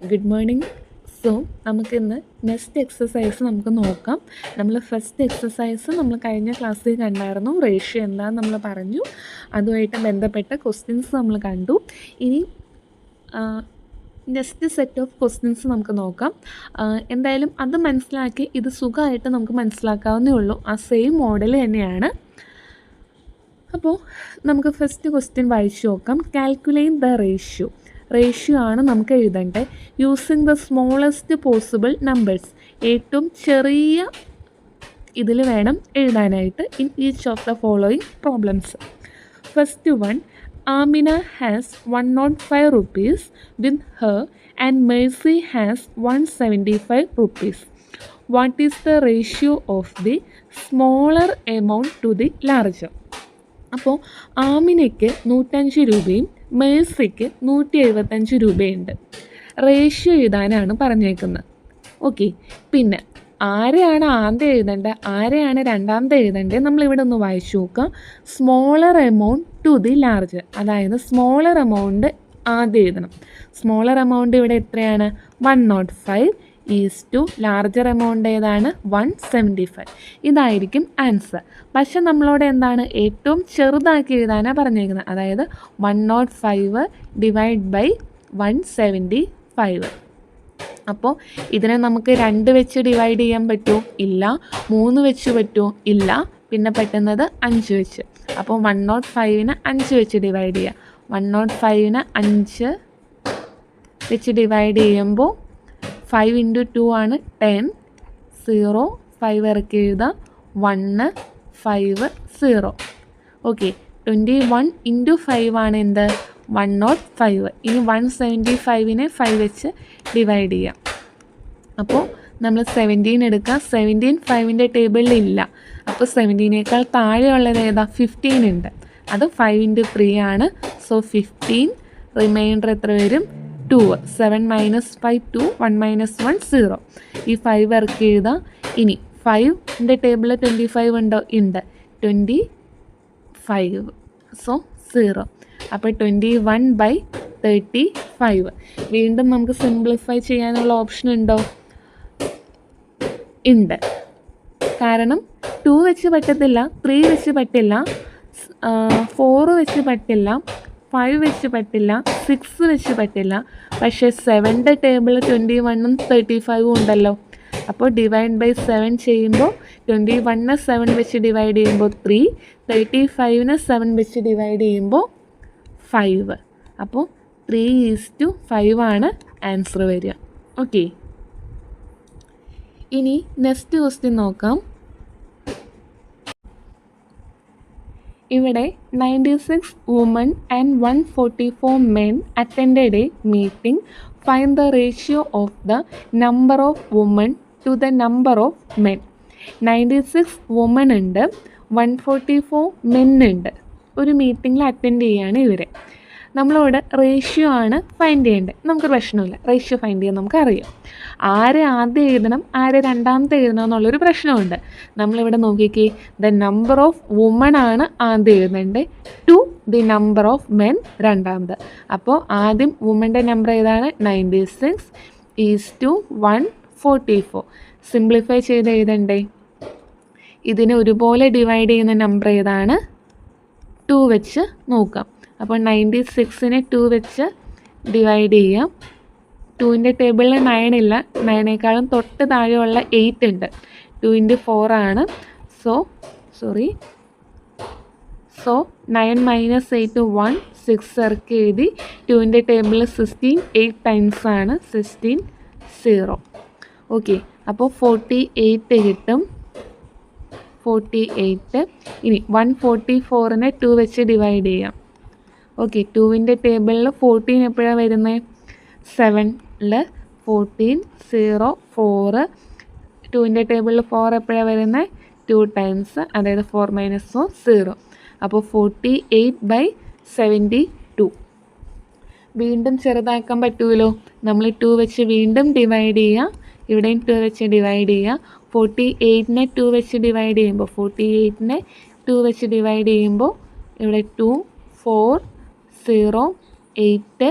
Good morning. So നമുക്കിന്ന് next exercise നമുക്ക് നോക്കാം. നമ്മൾ ഫസ്റ്റ് എക്സസൈസ് നമ്മൾ കഴിഞ്ഞ ക്ലാസ്സിൽ കണ്ടായിരുന്നു. റേഷ്യോ എന്താണെന്ന് നമ്മൾ പറഞ്ഞു. അതുമായിട്ട് ബന്ധപ്പെട്ട ക്വസ്റ്റ്യൻസ് നമ്മൾ കണ്ടു. ഇനി നെക്സ്റ്റ് സെറ്റ് ഓഫ് ക്വസ്റ്റ്യൻസ് നമുക്ക് നോക്കാം. എന്തായാലും അത് മനസ്സിലാക്കി ഇത് സുഖമായിട്ട് നമുക്ക് മനസ്സിലാക്കാവുന്നേ ഉള്ളൂ. ആ സെയിം മോഡൽ തന്നെയാണ്. അപ്പോൾ നമുക്ക് ഫസ്റ്റ് ക്വസ്റ്റ്യൻ വായിച്ചു നോക്കാം. കാൽക്കുലേറ്റ് ദ റേഷ്യോ ആണ് നമുക്ക് എഴുതേണ്ടത്. Using the smallest possible numbers, ഏറ്റവും ചെറിയ ഇതിൽ വേണം എഴുതാനായിട്ട്. In each of the following problems. First one, Amina has 105 rupees with her and Mercy has 175 rupees. What is the ratio of the smaller amount to the larger? അപ്പോൾ ആമിനയ്ക്ക് 105 രൂപയും മേഴ്സിക്ക് 175 രൂപയുണ്ട്. Ratio എഴുതാനാണ് പറഞ്ഞേക്കുന്നത്. ഓക്കെ, പിന്നെ ആരെയാണ് ആദ്യം എഴുതേണ്ടത്, ആരെയാണ് രണ്ടാമത്തെ എഴുതേണ്ടത്, നമ്മളിവിടെ ഒന്ന് വായിച്ചു നോക്കാം. Smaller amount to the larger, അതായത് സ്മോളർ എമൗണ്ട് ആദ്യം എഴുതണം. സ്മോളർ എമൗണ്ട് ഇവിടെ എത്രയാണ്? 105 ഈസ് ടു ലാർജർ എമൗണ്ട് ഏതാണ്? 175. ഇതായിരിക്കും ആൻസർ. പക്ഷെ നമ്മളോട് എന്താണ് ഏറ്റവും ചെറുതാക്കി എഴുതാനാണ് പറഞ്ഞേക്കുന്നത്. അതായത് 105 ഡിവൈഡ് ബൈ 175. അപ്പോൾ ഇതിനെ നമുക്ക് 2 വെച്ച് ഡിവൈഡ് ചെയ്യാൻ പറ്റുമോ? ഇല്ല. 3 വെച്ച് പറ്റുമോ? ഇല്ല. പിന്നെ പറ്റുന്നത് 5 വെച്ച്. അപ്പോൾ 105നെ 5 വെച്ച് ഡിവൈഡ് ചെയ്യുക. 105നെ 5 വെച്ച് ഡിവൈഡ് ചെയ്യുമ്പോൾ 5 × 2 ആണ് 10. 0 5 ഇറക്കി എഴുതാം. 1 5 0. ഓക്കെ, 21 × 5 ആണ് എന്ത്? 105. ഇനി 175നെ 5 വെച്ച് ഡിവൈഡ് ചെയ്യാം. അപ്പോൾ നമ്മൾ 17 എടുക്കുക. 17 5ൻ്റെ ടേബിളിൽ ഇല്ല. അപ്പോൾ 17നേക്കാൾ താഴെയുള്ളത് ഏതാ? 15 ഉണ്ട്. അത് 5 × 3 ആണ്. സോ 15. റിമൈൻഡർ എത്ര വരും? 2. 7 - 5 2. 1 - 1 0. ഈ 5 ഇറക്കി എഴുതാം. ഇനി 5ൻ്റെ ടേബിളിൽ 25 ഉണ്ടോ? ഉണ്ട്. 25. സോ 0. അപ്പോൾ 21/35. വീണ്ടും നമുക്ക് സിംപ്ലിഫൈ ചെയ്യാനുള്ള ഓപ്ഷൻ ഉണ്ടോ? ഉണ്ട്. കാരണം 2 വെച്ച് പറ്റത്തില്ല, 3 വെച്ച് പറ്റില്ല, 4 വെച്ച് പറ്റില്ല, 5 വെച്ച് പറ്റില്ല, 6 വെച്ച് പറ്റില്ല. പക്ഷേ 7ൻ്റെ ടേബിൾ 21ഉം 35ഉം ഉണ്ടല്ലോ. അപ്പോൾ ഡിവൈഡ് ബൈ 7 ചെയ്യുമ്പോൾ 21നെ 7 വെച്ച് ഡിവൈഡ് ചെയ്യുമ്പോൾ 3, 35നെ 7 വെച്ച് ഡിവൈഡ് ചെയ്യുമ്പോൾ 5. അപ്പോൾ 3:5 ആണ് ആൻസർ വരിക. ഓക്കെ, ഇനി നെക്സ്റ്റ് ക്വസ്റ്റ്യൻ നോക്കാം. ഇവിടെ 96 women and 144 men attended a meeting. Find the ratio of the number of women to the number of men. 96 women ഉണ്ട്, 144 men ഉണ്ട്. ഒരു മീറ്റിങ്ങിൽ അറ്റൻഡ് ചെയ്യാണ് ഇവർ. നമ്മളോട് റേഷ്യോ ആണ് ഫൈൻഡ് ചെയ്യേണ്ടത്. നമുക്ക് പ്രശ്നമില്ല, റേഷ്യോ ഫൈൻഡ് ചെയ്യാൻ നമുക്കറിയാം. ആരെ ആദ്യം എഴുതണം, ആരെ രണ്ടാമത്തെ എഴുതണം എന്നുള്ളൊരു പ്രശ്നമുണ്ട്. നമ്മളിവിടെ നോക്കിക്കേ, ദ നമ്പർ ഓഫ് വുമൺ ആണ് ആദ്യം എഴുതേണ്ടത്, to the number of men രണ്ടാമത്. അപ്പോൾ ആദ്യം വുമൻ്റെ നമ്പർ ഏതാണ്? 96 ഈസ് ടു 144. സിംപ്ലിഫൈ ചെയ്ത് എഴുതണ്ടേ? ഇതിനെ ഒരുപോലെ ഡിവൈഡ് ചെയ്യുന്ന നമ്പർ ഏതാണ്? 2 വെച്ച് നോക്കാം. അപ്പോൾ 96നെ 2 വെച്ച് ഡിവൈഡ് ചെയ്യാം. 2ൻ്റെ ടേബിളിൽ 9 ഇല്ല, 9നേക്കാളും തൊട്ട് താഴെയുള്ള 8 ഉണ്ട്. 2 × 4 ആണ്. സോ 9 - 8 1, 6 ഇറക്കി എഴുതി. 2ൻ്റെ ടേബിളിൽ 16, 8 ടൈംസ് ആണ്. 16 0. ഓക്കെ, അപ്പോൾ 48 കിട്ടും. 48. ഇനി 144നെ 2 വെച്ച് ഡിവൈഡ് ചെയ്യാം. ഓക്കെ, 2ൻ്റെ ടേബിളിൽ 14 എപ്പോഴാണ് വരുന്നത്? 7ൽ 14 0 4. 2ൻ്റെ ടേബിളിൽ 4 എപ്പോഴാണ് വരുന്നത്? 2 ടൈംസ്, അതായത് 4 - 4 0. അപ്പോൾ 48/72. വീണ്ടും ചെറുതാക്കാൻ പറ്റുമല്ലോ. നമ്മൾ 2 വെച്ച് വീണ്ടും ഡിവൈഡ് ചെയ്യുക. ഇവിടെയും 2 വെച്ച് ഡിവൈഡ് ചെയ്യുക. 48നെ 2 വെച്ച് ഡിവൈഡ് ചെയ്യുമ്പോൾ 48നെ 2 വെച്ച് ഡിവൈഡ് ചെയ്യുമ്പോൾ ഇവിടെ 2 4 0 8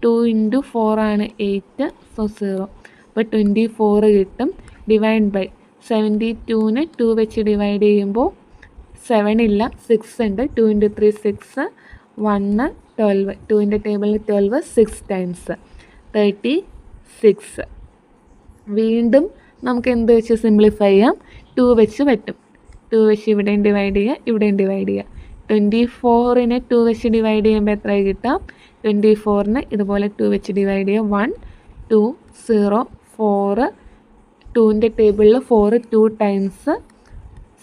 2 ഇൻറ്റു 4 ആണ് 8, സോ 0. അപ്പോൾ 24 കിട്ടും. ഡിവൈഡ് ബൈ 72നെ 2 വെച്ച് ഡിവൈഡ് ചെയ്യുമ്പോൾ 7 ഇല്ല, 6 ഉണ്ട്. 2 ഇൻറ്റു 3 6, 1 12. 2ൻ്റെ ടേബിളിൽ 12 6 ടൈംസ് 36. വീണ്ടും നമുക്ക് എന്ത് വെച്ച് സിംപ്ലിഫൈ ചെയ്യാം? 2 വെച്ച് പറ്റും. 2 വെച്ച് ഇവിടെയും ഡിവൈഡ് ചെയ്യുക, ഇവിടെയും ഡിവൈഡ് ചെയ്യുക. 24നെ 2 വെച്ച് ഡിവൈഡ് ചെയ്യുമ്പോൾ എത്ര കിട്ടാം? 24നെ ഇതുപോലെ 2 വെച്ച് ഡിവൈഡ് ചെയ്യുക. 1 2 0 4. 2ൻ്റെ ടേബിളിൽ 4 2 ടൈംസ്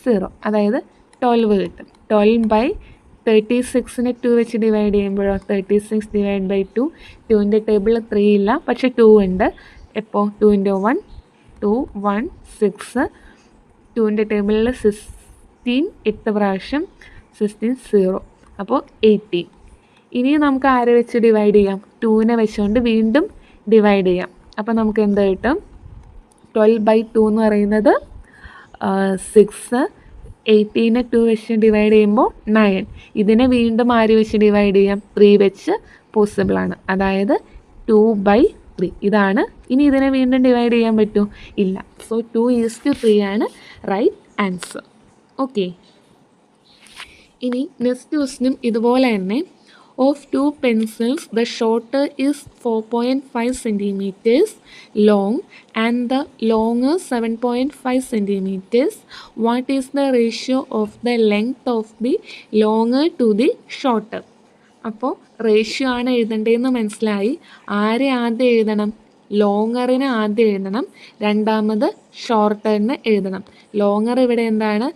0, അതായത് 12 കിട്ടും. 12/36നെ 2 വെച്ച് ഡിവൈഡ് ചെയ്യുമ്പോഴോ 36 ഡിവൈഡ് ബൈ 2. 2ൻ്റെ ടേബിളിൽ 3 ഇല്ല, പക്ഷേ 2 ഉണ്ട്. എപ്പോൾ? 2 ഇൻറ്റു 1 2 1 6. 2ൻ്റെ ടേബിളിൽ 16 8 പ്രാവശ്യം 16 0, അപ്പോൾ 18. ഇനി നമുക്ക് ആരെ വെച്ച് ഡിവൈഡ് ചെയ്യാം? 2നെ വെച്ചുകൊണ്ട് വീണ്ടും ഡിവൈഡ് ചെയ്യാം. അപ്പോൾ നമുക്ക് എന്ത് കിട്ടും? 12/2 എന്ന് പറയുന്നത് 6. 18നെ 2 വെച്ച് ഡിവൈഡ് ചെയ്യുമ്പോൾ 9. ഇതിനെ വീണ്ടും ആര് വെച്ച് ഡിവൈഡ് ചെയ്യാം? 3 വെച്ച് പോസിബിളാണ്, അതായത് 2/3. ഇതാണ്. ഇനി ഇതിനെ വീണ്ടും ഡിവൈഡ് ചെയ്യാൻ പറ്റുമോ? ഇല്ല. സോ 2:3 ആണ് റൈറ്റ് ആൻസർ. ഓക്കെ. ഇനി നെക്സ്റ്റ് ക്വസ്റ്റ്യൻ ഇതുപോലെ തന്നെ. Of 2 pencils, the shorter is 4.5 centimeters long and the longer 7.5 centimeters. What is the ratio of the length of the longer to the shorter? അപ്പോൾ ratio ആണ് എഴുതേണ്ടതെന്ന് മനസ്സിലായി. ആരെ ആദ്യം എഴുതണം? ലോങ്ങറിനെ ആദ്യം എഴുതണം, രണ്ടാമത് ഷോർട്ടറിന് എഴുതണം. ലോങ്ങർ ഇവിടെ എന്താണ്?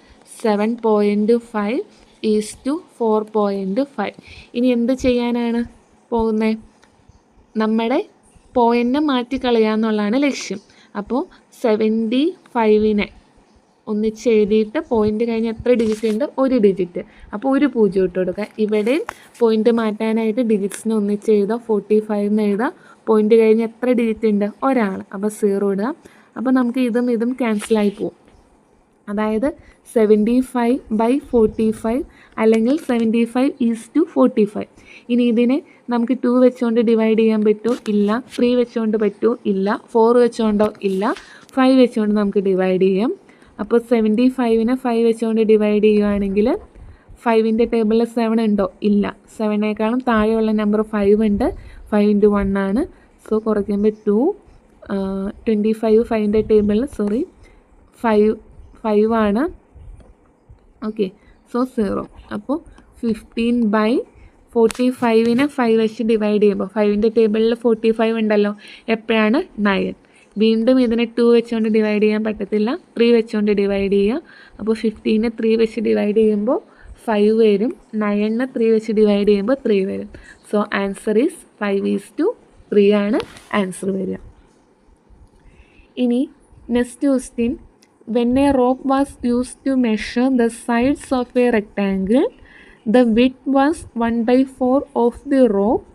7.5 ഈസ് 4.5. ഇനി എന്ത് ചെയ്യാനാണ് പോകുന്നത്? നമ്മുടെ പോയിൻ്റ് മാറ്റിക്കളയാന്നുള്ളതാണ് ലക്ഷ്യം. അപ്പോൾ 75നെ ഒന്നിച്ച് എഴുതിയിട്ട് പോയിൻ്റ് കഴിഞ്ഞ് എത്ര ഡിജിറ്റ് ഉണ്ട്? 1 ഡിജിറ്റ്. അപ്പോൾ 1 0 ഇട്ട് കൊടുക്കുക. ഇവിടെയും പോയിൻ്റ് മാറ്റാനായിട്ട് ഡിജിറ്റ്സിനെ ഒന്നിച്ച് എഴുതുക. 45 എന്ന് എഴുതുക. പോയിൻ്റ് കഴിഞ്ഞ് എത്ര ഡിജിറ്റ് ഉണ്ട്? ഒരാൾ. അപ്പോൾ 0 ഇടുക. അപ്പോൾ നമുക്ക് ഇതും ക്യാൻസലായി പോകും. അതായത് 75/45 അല്ലെങ്കിൽ 75:45. ഇനി ഇതിനെ നമുക്ക് 2 വെച്ചുകൊണ്ട് ഡിവൈഡ് ചെയ്യാൻ പറ്റുമോ? ഇല്ല. 3 വെച്ചുകൊണ്ട് പറ്റുമോ? ഇല്ല. 4 വെച്ചുകൊണ്ടോ? ഇല്ല. 5 വെച്ചുകൊണ്ട് നമുക്ക് ഡിവൈഡ് ചെയ്യാം. അപ്പോൾ 75നെ 5 വെച്ചുകൊണ്ട് ഡിവൈഡ് ചെയ്യുകയാണെങ്കിൽ 5ൻ്റെ ടേബിളിൽ 7 ഉണ്ടോ? ഇല്ല. 7നേക്കാളും താഴെയുള്ള നമ്പർ 5 ഉണ്ട്. 5 ഇൻറ്റു 1 ആണ്. സോ കുറയ്ക്കുമ്പോൾ 2. 25 5ൻ്റെ ടേബിളിൽ 5 ആണ്. ഓക്കെ. സോ 0. അപ്പോൾ 15/45നെ 5 വെച്ച് ഡിവൈഡ് ചെയ്യുമ്പോൾ 5ൻ്റെ ടേബിളിൽ 45 ഉണ്ടല്ലോ. എപ്പോഴാണ്? 9. വീണ്ടും ഇതിനെ 2 വെച്ചുകൊണ്ട് ഡിവൈഡ് ചെയ്യാൻ പറ്റത്തില്ല. 3 വെച്ചുകൊണ്ട് ഡിവൈഡ് ചെയ്യുക. അപ്പോൾ 15നെ 3 വെച്ച് ഡിവൈഡ് ചെയ്യുമ്പോൾ 5 വരും. 9നെ 3 വെച്ച് ഡിവൈഡ് ചെയ്യുമ്പോൾ 3 വരും. സോ ആൻസർ ഈസ് 5:3 ആണ് ആൻസർ വരിക. ഇനി next question. When a rope was used to measure the sides of a rectangle, the width was 1/4 of the rope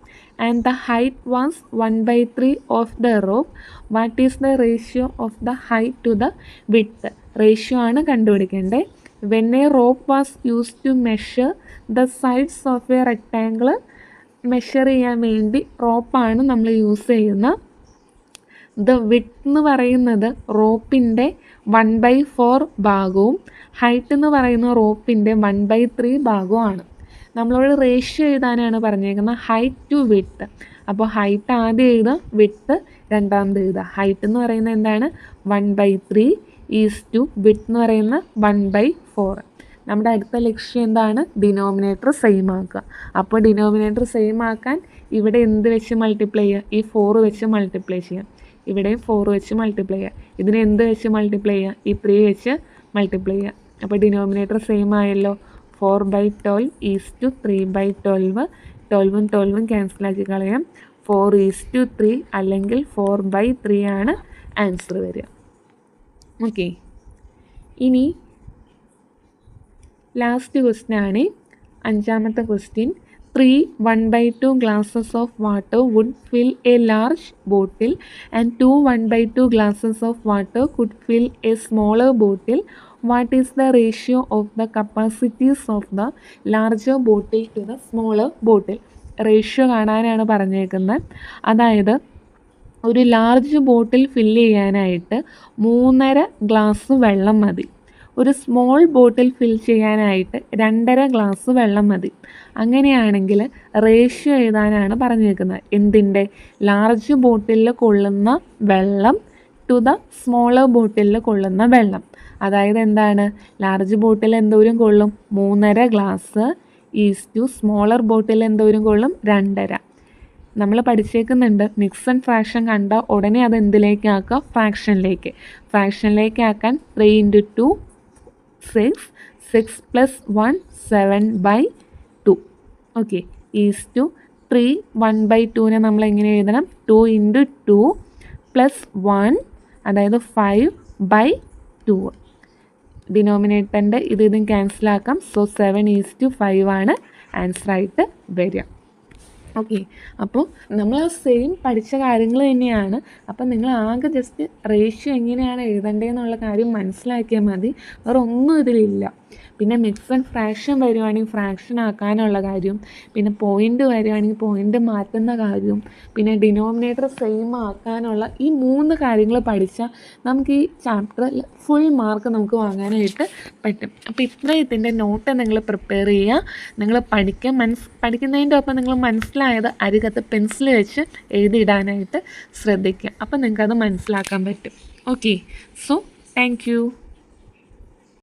and the height was 1/3 of the rope. What is the ratio of the height to the width? Ratio ആണ് കണ്ടുപിടിക്കേണ്ടത്. When a rope was used to measure the sides of a rectangle, measure ചെയ്യാൻ വേണ്ടി റോപ്പാണ് നമ്മൾ use ചെയ്യുന്നത്. The width എന്ന് പറയുന്നത് റോപ്പിൻ്റെ 1/4 ഭാഗവും height എന്ന് പറയുന്ന റോപ്പിൻ്റെ 1/3 ഭാഗവുമാണ്. നമ്മളോട് റേഷ്യോ എഴുതാനാണ് പറഞ്ഞേക്കുന്നത്, ഹൈറ്റ് ടു വിഡ്ത്ത്. അപ്പോൾ ഹൈറ്റ് ആദ്യം എഴുതുക, വിഡ്ത്ത് രണ്ടാമത് എഴുതുക. ഹൈറ്റ് എന്ന് പറയുന്നത് എന്താണ്? 1/3 ഈസ് ടു വിഡ്ത്ത് എന്ന് പറയുന്ന 1/4. നമ്മുടെ അടുത്ത ലക്ഷ്യം എന്താണ്? ഡിനോമിനേറ്റർ സെയിം ആക്കുക. അപ്പോൾ ഡിനോമിനേറ്റർ സെയിം ആക്കാൻ ഇവിടെ എന്ത് വെച്ച് മൾട്ടിപ്ലൈ ചെയ്യുക? ഈ 4 വെച്ച് മൾട്ടിപ്ലൈ ചെയ്യാം. ഇവിടെയും 4 വെച്ച് മൾട്ടിപ്ലൈ ചെയ്യുക. ഇതിനെ എന്ത് വെച്ച് മൾട്ടിപ്ലൈ ചെയ്യുക? ഈ 3 വെച്ച് മൾട്ടിപ്ലൈ ചെയ്യുക. അപ്പോൾ ഡിനോമിനേറ്റർ സെയിം ആയല്ലോ. 4/12 ഈസ് ടു 3/12. 12ഉം 12ഉം ക്യാൻസലാക്കി കളയാം. 4:3 അല്ലെങ്കിൽ 4/3 ആണ് ആൻസർ വരിക. ഓക്കെ. ഇനി ലാസ്റ്റ് ക്വസ്റ്റ്യൻ ആണ്, അഞ്ചാമത്തെ question. 3 1/2 glasses of water would fill a large bottle and 2 1/2 glasses of water could fill a smaller bottle. What is the ratio of the capacities of the larger bottle to the smaller bottle? Ratio കാണാനാണ് പറഞ്ഞേക്കുന്നത്. അതായത് ഒരു large bottle fill ചെയ്യാനായിട്ട് 3.5 glass വെള്ളം മതി. ഒരു small ബോട്ടിൽ ഫിൽ ചെയ്യാനായിട്ട് 2.5 glass വെള്ളം മതി. അങ്ങനെയാണെങ്കിൽ റേഷ്യോ എഴുതാനാണ് പറഞ്ഞേക്കുന്നത്. എന്തിൻ്റെ? ലാർജ് ബോട്ടിലിൽ കൊള്ളുന്ന വെള്ളം ടു ദ സ്മോളർ ബോട്ടിലിൽ കൊള്ളുന്ന വെള്ളം. അതായത് എന്താണ്? ലാർജ് ബോട്ടിൽ എന്തോരം കൊള്ളും? 3.5 ഗ്ലാസ് ഈസ് ടു സ്മോളർ ബോട്ടിൽ എന്തോരം കൊള്ളും? 2.5. നമ്മൾ പഠിച്ചേക്കുന്നുണ്ട്, മിക്സ് ആൻഡ് ഫ്രാക്ഷൻ കണ്ട ഉടനെ അത് എന്തിലേക്ക് ആക്കുക? ഫ്രാക്ഷനിലേക്ക് ആക്കാൻ 3 × 2 6, 6 + 1 7/2. ഓക്കെ, ഈസ് ടു 3 1/2 നമ്മൾ എങ്ങനെ എഴുതണം? 2 × 2 + 1, അതായത് 5/2. ഡിനോമിനേറ്ററിൻ്റെ ഇതും ക്യാൻസലാക്കാം. സോ 7:5 ആണ് ആൻസറായിട്ട് വരിക. ഓക്കെ, അപ്പോൾ നമ്മൾ ആ സെയിം പഠിച്ച കാര്യങ്ങൾ തന്നെയാണ്. അപ്പം നിങ്ങൾ ആകെ ജസ്റ്റ് റേഷ്യോ എങ്ങനെയാണ് എഴുതേണ്ടതെന്നുള്ള കാര്യം മനസ്സിലാക്കിയാൽ മതി. വേറെ ഒന്നും ഇതിലില്ല. പിന്നെ മിക്സ് ആൻഡ് ഫ്രാക്ഷൻ വരുവാണെങ്കിൽ ഫ്രാക്ഷൻ ആക്കാനുള്ള കാര്യം, പിന്നെ പോയിൻ്റ് വരുവാണെങ്കിൽ പോയിൻ്റ് മാറ്റുന്ന കാര്യം, പിന്നെ ഡിനോമിനേറ്റർ സെയിം ആക്കാനുള്ള ഈ 3 കാര്യങ്ങൾ പഠിച്ചാൽ നമുക്ക് ഈ ചാപ്റ്ററിൽ ഫുൾ മാർക്ക് നമുക്ക് വാങ്ങാനായിട്ട് പറ്റും. അപ്പോൾ ഇത്രയത്തിൻ്റെ നോട്ട് നിങ്ങൾ പ്രിപ്പയർ ചെയ്യുക. നിങ്ങൾ പഠിക്കുന്നതിൻ്റെ ഒപ്പം നിങ്ങൾ മനസ്സിലായത് അരികത്ത് പെൻസിൽ വെച്ച് എഴുതിയിടാനായിട്ട് ശ്രദ്ധിക്കുക. അപ്പോൾ നിങ്ങൾക്കത് മനസ്സിലാക്കാൻ പറ്റും. Okay, so thank you.